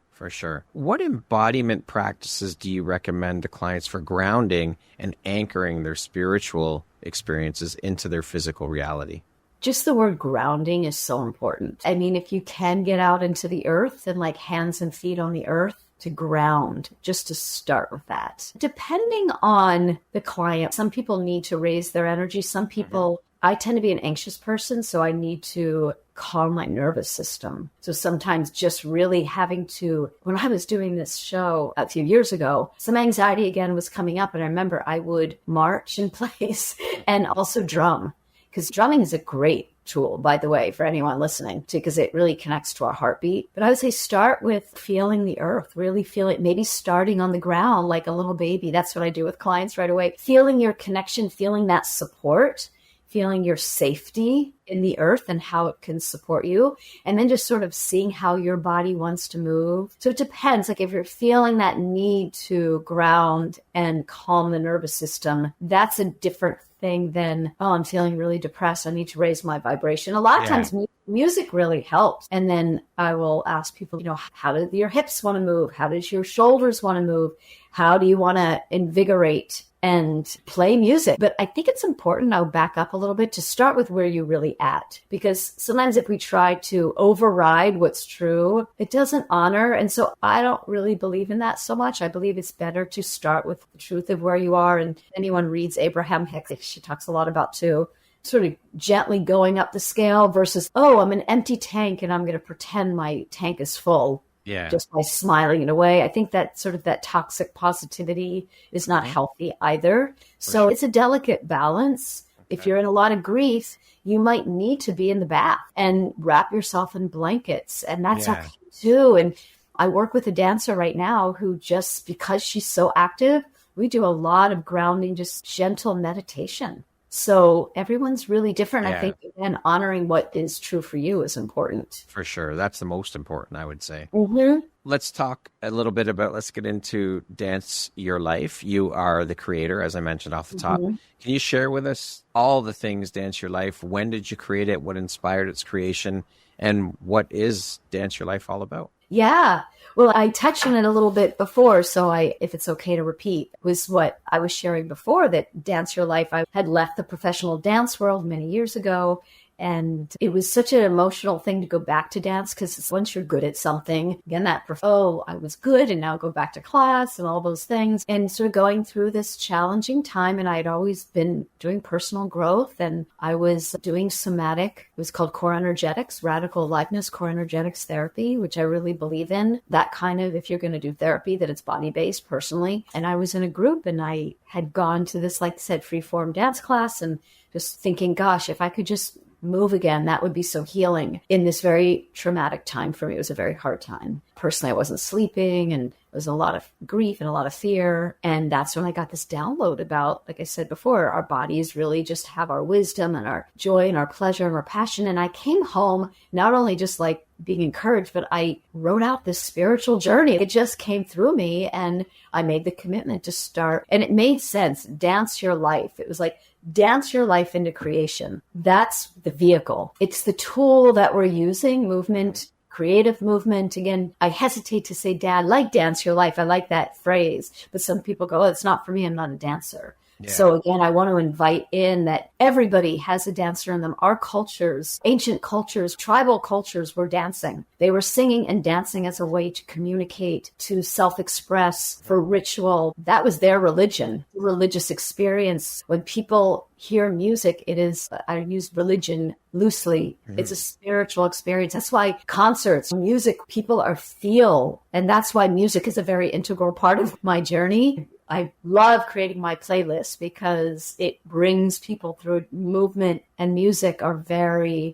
What embodiment practices do you recommend to clients for grounding and anchoring their spiritual experiences into their physical reality? Just the word grounding is so important. I mean, if you can get out into the earth and like hands and feet on the earth, to ground, just to start with that. Depending on the client, some people need to raise their energy. Some people, I tend to be an anxious person, so I need to calm my nervous system. So sometimes just really having to, when I was doing this show a few years ago, some anxiety again was coming up. And I remember I would march in place and also drum, because drumming is a great tool, by the way, for anyone listening, because it really connects to our heartbeat. But I would say start with feeling the earth, really feel it, maybe starting on the ground like a little baby. That's what I do with clients right away. Feeling your connection, feeling that support, feeling your safety in the earth and how it can support you. And then just sort of seeing how your body wants to move. So it depends. Like if you're feeling that need to ground and calm the nervous system, that's a different thing than, oh, I'm feeling really depressed. I need to raise my vibration. A lot of times music really helps. And then I will ask people, how do your hips want to move? How does your shoulders want to move? How do you want to invigorate and play music? But I think it's important, I'll back up a little bit, to start with where you're really at. Because sometimes if we try to override what's true, it doesn't honor. And so I don't really believe in that so much. I believe it's better to start with the truth of where you are. And anyone reads Abraham Hicks, she talks a lot about too, sort of gently going up the scale versus, oh, I'm an empty tank and I'm going to pretend my tank is full. Yeah. Just by smiling it away. I think that sort of that toxic positivity is not healthy either. So it's a delicate balance. Okay. If you're in a lot of grief, you might need to be in the bath and wrap yourself in blankets. And that's okay too. And I work with a dancer right now who just, because she's so active, we do a lot of grounding, just gentle meditation. So everyone's really different. I think, again, honoring what is true for you is important. For sure. That's the most important, I would say. Mm-hmm. Let's talk a little bit about, let's get into Dance Your Life. You are the creator, as I mentioned off the top. Mm-hmm. Can you share with us all the things Dance Your Life? When did you create it? What inspired its creation? And what is Dance Your Life all about? Yeah. Well, I touched on it a little bit before, so if it's okay to repeat, was what I was sharing before, that Dance Your Life, I had left the professional dance world many years ago. And it was such an emotional thing to go back to dance, because once you're good at something, again, I was good and now go back to class and all those things. And sort of going through this challenging time. And I had always been doing personal growth, and I was doing somatic, it was called core energetics, radical aliveness, core energetics therapy, which I really believe in. That kind of, if you're going to do therapy, that it's body-based personally. And I was in a group and I had gone to this, like I said, free-form dance class, and just thinking, gosh, if I could just move again, that would be so healing in this very traumatic time for me. It was a very hard time. Personally, I wasn't sleeping, and there was a lot of grief and a lot of fear. And that's when I got this download about, like I said before, our bodies really just have our wisdom and our joy and our pleasure and our passion. And I came home not only just like being encouraged, but I wrote out this spiritual journey. It just came through me, and I made the commitment to start. And it made sense. Dance Your Life. It was like, dance your life into creation. That's the vehicle. It's the tool that we're using, movement, creative movement. Again, I hesitate to say, Dad, like dance your life. I like that phrase. But some people go, oh, it's not for me. I'm not a dancer. Yeah. So again, I want to invite in that everybody has a dancer in them. Our cultures, ancient cultures, tribal cultures were dancing. They were singing and dancing as a way to communicate, to self-express, for ritual. That was their religion, religious experience. When people hear music, it is, I use religion loosely. Mm-hmm. It's a spiritual experience. That's why concerts, music, people feel. And that's why music is a very integral part of my journey. I love creating my playlist because it brings people through. Movement and music are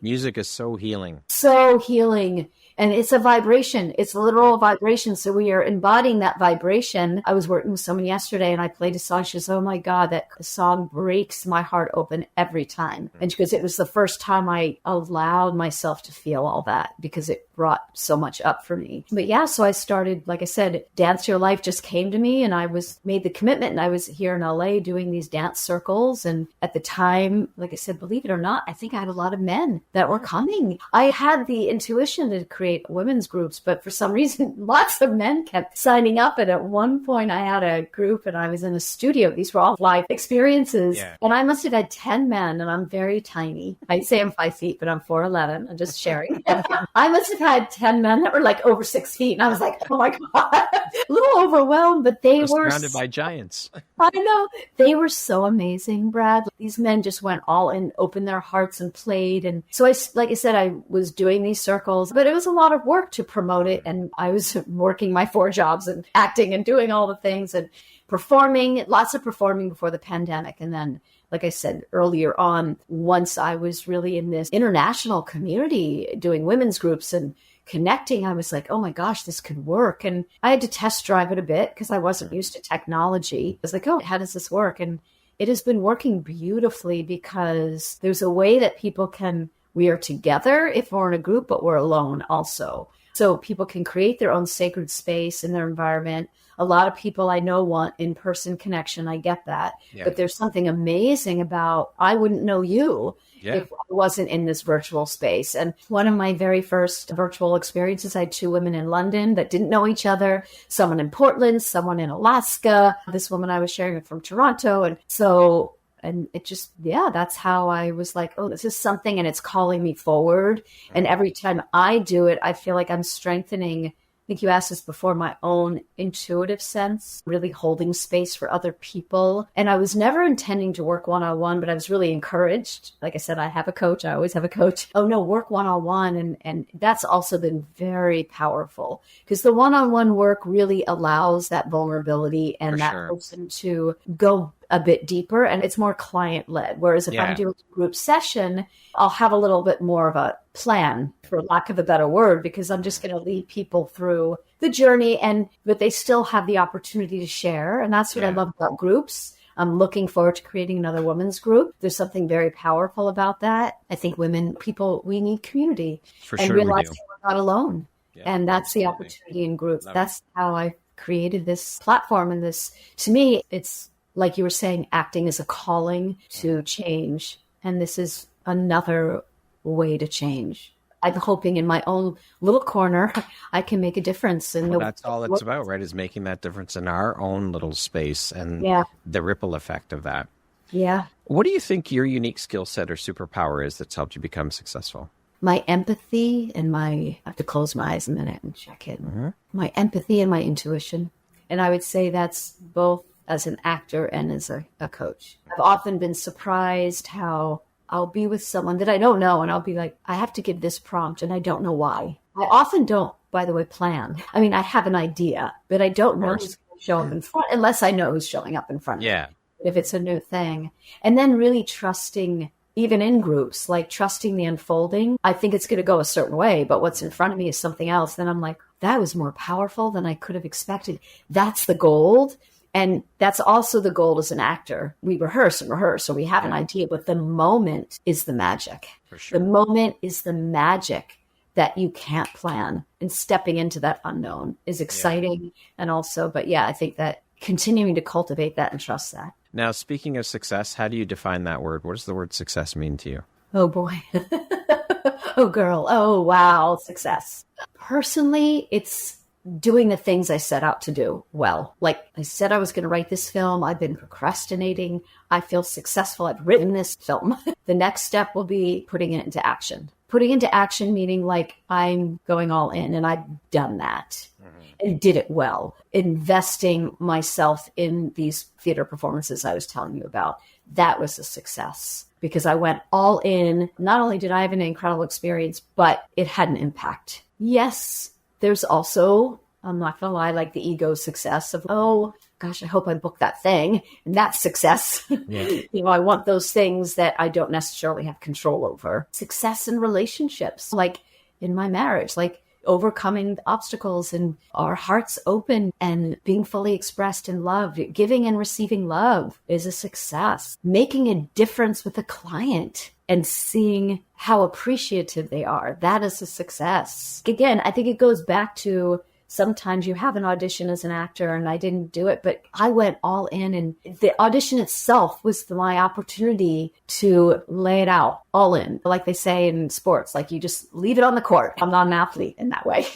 music is so healing. So healing. And it's a vibration. It's a literal vibration. So we are embodying that vibration. I was working with someone yesterday and I played a song. She says, oh my God, that song breaks my heart open every time. And because it was the first time I allowed myself to feel all that, because it brought so much up for me. But yeah, so I started, like I said, Dance Your Life just came to me, and I made the commitment, and I was here in LA doing these dance circles. And at the time, like I said, believe it or not, I think I had a lot of men that were coming. I had the intuition to create women's groups, but for some reason, lots of men kept signing up. And at one point I had a group and I was in a studio. These were all live experiences. Yeah. And I must have had 10 men, and I'm very tiny. I say I'm 5 feet, but I'm 4'11". I'm just sharing. I must have had 10 men that were like over 6 feet. And I was like, oh my God, a little overwhelmed, but they were surrounded by giants. I know. They were so amazing, Brad. These men just went all in, opened their hearts and played. And so like I said, I was doing these circles, but it was a lot of work to promote it. And I was working my 4 jobs and acting and doing all the things. performing, lots of performing before the pandemic. And then, like I said earlier on, once I was really in this international community doing women's groups and connecting, I was like, oh my gosh, this could work. And I had to test drive it a bit because I wasn't used to technology. I was like, oh, how does this work? And it has been working beautifully because there's a way that we are together if we're in a group, but we're alone also. So people can create their own sacred space in their environment. A lot of people I know want in-person connection. I get that. Yeah. But there's something amazing about, I wouldn't know you if I wasn't in this virtual space. And one of my very first virtual experiences, I had 2 women in London that didn't know each other, someone in Portland, someone in Alaska, this woman I was sharing it from Toronto. And it just, that's how I was like, oh, this is something and it's calling me forward. And every time I do it, I feel like I'm strengthening, I think you asked this before, my own intuitive sense, really holding space for other people. And I was never intending to work one-on-one, but I was really encouraged. Like I said, I have a coach. I always have a coach. Oh no, work one-on-one. And that's also been very powerful because the one-on-one work really allows that vulnerability and that person to go a bit deeper, and it's more client-led. Whereas if I'm doing a group session, I'll have a little bit more of a plan, for lack of a better word, because I'm just going to lead people through the journey, but they still have the opportunity to share. And that's what I love about groups. I'm looking forward to creating another women's group. There's something very powerful about that. I think we need community and realizing we're not alone. Yeah, and that's the opportunity in groups. That's how I created this platform. And this, to me, it's like you were saying, acting is a calling to change. And this is another way to change. I'm hoping in my own little corner, I can make a difference. That's all it's about, right? Is making that difference in our own little space and the ripple effect of that. Yeah. What do you think your unique skill set or superpower is that's helped you become successful? My empathy and I have to close my eyes a minute and check it. Mm-hmm. My empathy and my intuition. And I would say that's both as an actor and as a coach. I've often been surprised how I'll be with someone that I don't know and I'll be like, I have to give this prompt and I don't know why. I often don't, by the way, plan. I mean, I have an idea, but I don't know who's going to show up in front unless I know who's showing up in front of me. If it's a new thing. And then really trusting, even in groups, like trusting the unfolding. I think it's going to go a certain way, but what's in front of me is something else. Then I'm like, that was more powerful than I could have expected. That's the gold. And that's also the goal as an actor. We rehearse and rehearse, so we have an idea, but the moment is the magic. For sure. The moment is the magic that you can't plan. And stepping into that unknown is exciting. And also, I think that continuing to cultivate that and trust that. Now, speaking of success, how do you define that word? What does the word success mean to you? Oh, boy. Oh, girl. Oh, wow. Success. Personally, it's doing the things I set out to do well. Like I said, I was going to write this film. I've been procrastinating. I feel successful. I've written this film. The next step will be putting it into action. Putting into action meaning like I'm going all in, and I've done that and did it well. Investing myself in these theater performances I was telling you about. That was a success because I went all in. Not only did I have an incredible experience, but it had an impact. Yes, there's also, I'm not going to lie, like the ego success of, oh, gosh, I hope I book that thing. And that's success. Yeah. I want those things that I don't necessarily have control over. Success in relationships, like in my marriage, like overcoming the obstacles and our hearts open and being fully expressed in love. Giving and receiving love is a success. Making a difference with a client and seeing how appreciative they are. That is a success. Again, I think it goes back to sometimes you have an audition as an actor and I didn't do it, but I went all in, and the audition itself was my opportunity to lay it out all in. Like they say in sports, like you just leave it on the court. I'm not an athlete in that way,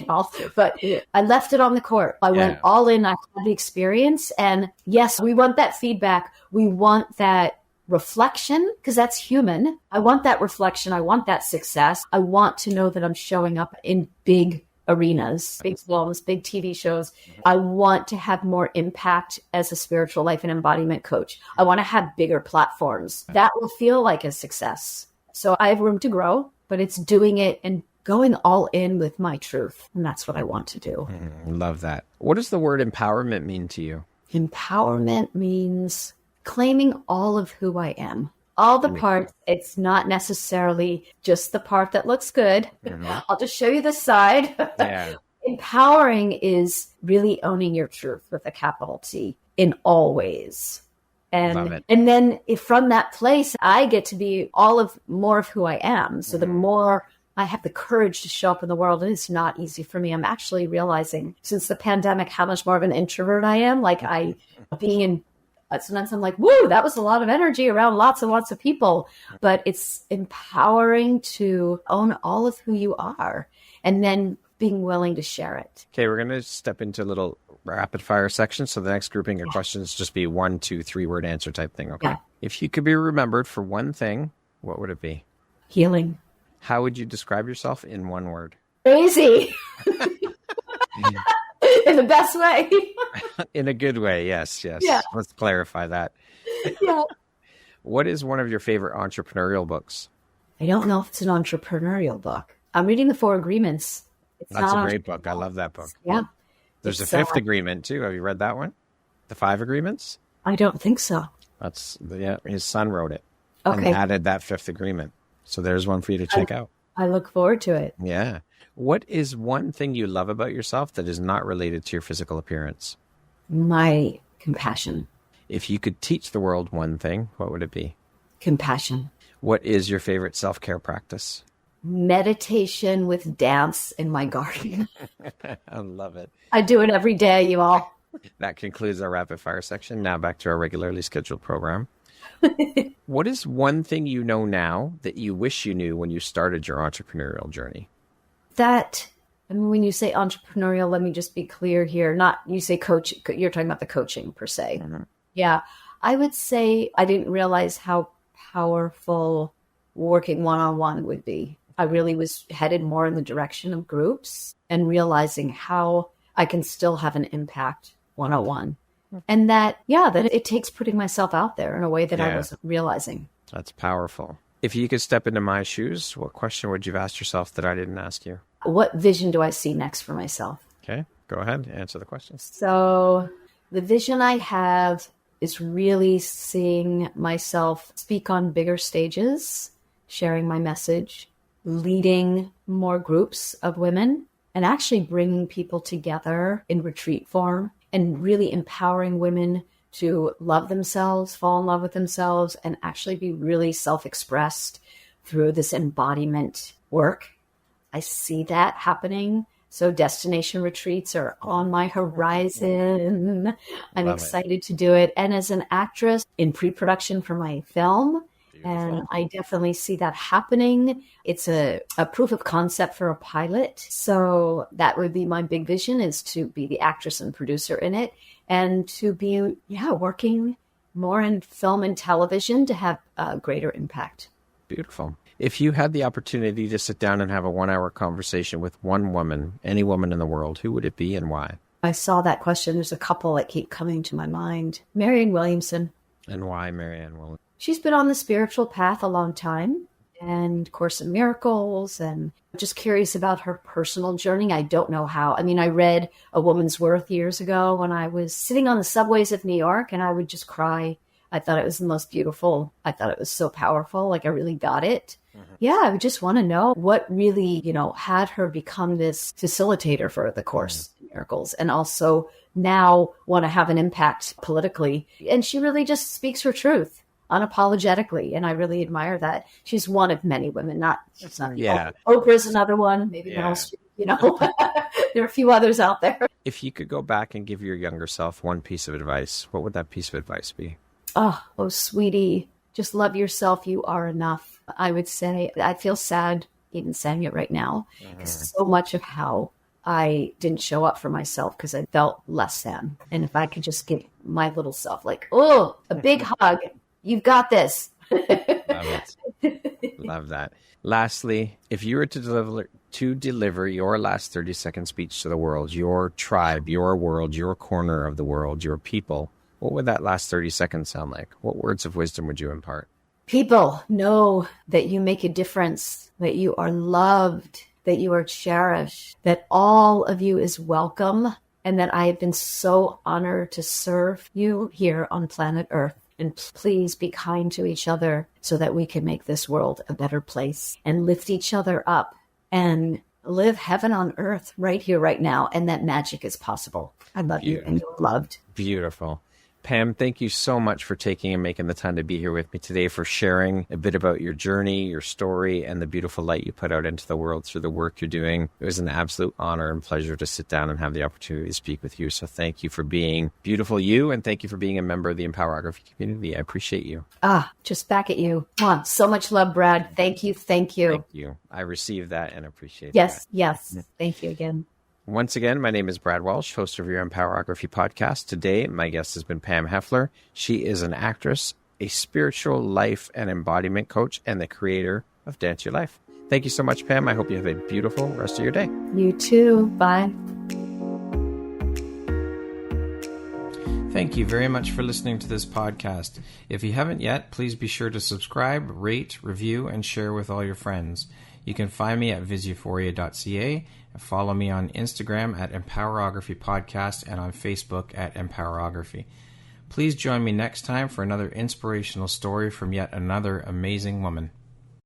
but I left it on the court. I went all in. I had the experience. And yes, we want that feedback. We want that reflection because that's human. I want that reflection. I want that success. I want to know that I'm showing up in big arenas, big films, big TV shows. I want to have more impact as a spiritual life and embodiment coach. I want to have bigger platforms. That will feel like a success. So I have room to grow, but it's doing it and going all in with my truth. And that's what I want to do. Love that. What does the word empowerment mean to you? Empowerment means claiming all of who I am. All the parts. It's not necessarily just the part that looks good. Mm-hmm. I'll just show you the side. Yeah. Empowering is really owning your truth with a capital T in all ways. And then from that place, I get to be more of who I am. So the more I have the courage to show up in the world, and it's not easy for me. I'm actually realizing since the pandemic how much more of an introvert I am. Like sometimes I'm like, woo, that was a lot of energy around lots and lots of people. But it's empowering to own all of who you are and then being willing to share it. Okay, we're going to step into a little rapid fire section. So the next grouping of questions just be 1, 2, 3 word answer type thing. Okay. Yeah. If you could be remembered for one thing, what would it be? Healing. How would you describe yourself in one word? Crazy. In the best way. In a good way, yes. Yeah. Let's clarify that. Yeah. What is one of your favorite entrepreneurial books? I don't know if it's an entrepreneurial book. I'm reading The 4 Agreements. That's a great book. I love that book. Yeah. There's a 5th agreement too. Have you read that one? The 5 agreements? I don't think so. His son wrote it. Okay. And added that 5th agreement. So there's one for you to check out. I look forward to it. Yeah. What is one thing you love about yourself that is not related to your physical appearance? My compassion. If you could teach the world one thing, what would it be? Compassion. What is your favorite self-care practice? Meditation with dance in my garden. I love it. I do it every day, you all. That concludes our rapid fire section. Now back to our regularly scheduled program. What is one thing you know now that you wish you knew when you started your entrepreneurial journey? When you say entrepreneurial, let me just be clear here. Not you say coach, you're talking about the coaching per se. Mm-hmm. Yeah. I would say I didn't realize how powerful working one-on-one would be. I really was headed more in the direction of groups and realizing how I can still have an impact one-on-one. And that it takes putting myself out there in a way that I wasn't realizing. That's powerful. If you could step into my shoes, what question would you have asked yourself that I didn't ask you? What vision do I see next for myself? Okay, go ahead. Answer the question. So the vision I have is really seeing myself speak on bigger stages, sharing my message, leading more groups of women, and actually bringing people together in retreat form and really empowering women to love themselves, fall in love with themselves, and actually be really self-expressed through this embodiment work. I see that happening. So destination retreats are on my horizon. I'm excited to do it. And as an actress in pre-production for my film, and I definitely see that happening. It's a proof of concept for a pilot. So that would be my big vision, is to be the actress and producer in it, and to be, working more in film and television to have a greater impact. Beautiful. If you had the opportunity to sit down and have a 1-hour conversation with one woman, any woman in the world, who would it be and why? I saw that question. There's a couple that keep coming to my mind. Marianne Williamson. And why Marianne Williamson? She's been on the spiritual path a long time, and Course in Miracles, and just curious about her personal journey. I don't know how. I mean, I read A Woman's Worth years ago when I was sitting on the subways of New York, and I would just cry. I thought it was the most beautiful. I thought it was so powerful. Like, I really got it. Mm-hmm. Yeah, I would just want to know what really, had her become this facilitator for the Course in Miracles, and also now want to have an impact politically. And she really just speaks her truth unapologetically, and I really admire that. She's one of many women, not Oprah's another one, maybe Meryl Streep, there are a few others out there. If you could go back and give your younger self one piece of advice, what would that piece of advice be? Oh, sweetie, just love yourself. You are enough. I would say, I feel sad even saying it right now, because so much of how I didn't show up for myself because I felt less than. And if I could just give my little self a big hug. You've got this. Love it. Love that. Lastly, if you were to deliver your last 30-second speech to the world, your tribe, your world, your corner of the world, your people, what would that last 30 seconds sound like? What words of wisdom would you impart? People, know that you make a difference, that you are loved, that you are cherished, that all of you is welcome, and that I have been so honored to serve you here on planet Earth. And please be kind to each other so that we can make this world a better place and lift each other up and live heaven on earth right here, right now. And that magic is possible. I love you and you're loved. Beautiful. Pam, thank you so much for taking and making the time to be here with me today, for sharing a bit about your journey, your story, and the beautiful light you put out into the world through the work you're doing. It was an absolute honor and pleasure to sit down and have the opportunity to speak with you. So thank you for being beautiful you, and thank you for being a member of the Empowerography community. I appreciate you. Just back at you. So much love, Brad. Thank you. Thank you. Thank you. I received that and appreciate that. Yes. Thank you again. Once again, my name is Brad Welsh, host of your Empowerography podcast. Today, my guest has been Pam Heffler. She is an actress, a spiritual life and embodiment coach, and the creator of Dance Your Life. Thank you so much, Pam. I hope you have a beautiful rest of your day. You too. Bye. Thank you very much for listening to this podcast. If you haven't yet, please be sure to subscribe, rate, review, and share with all your friends. You can find me at visuphoria.ca and follow me on Instagram at Empowerography Podcast and on Facebook at Empowerography. Please join me next time for another inspirational story from yet another amazing woman.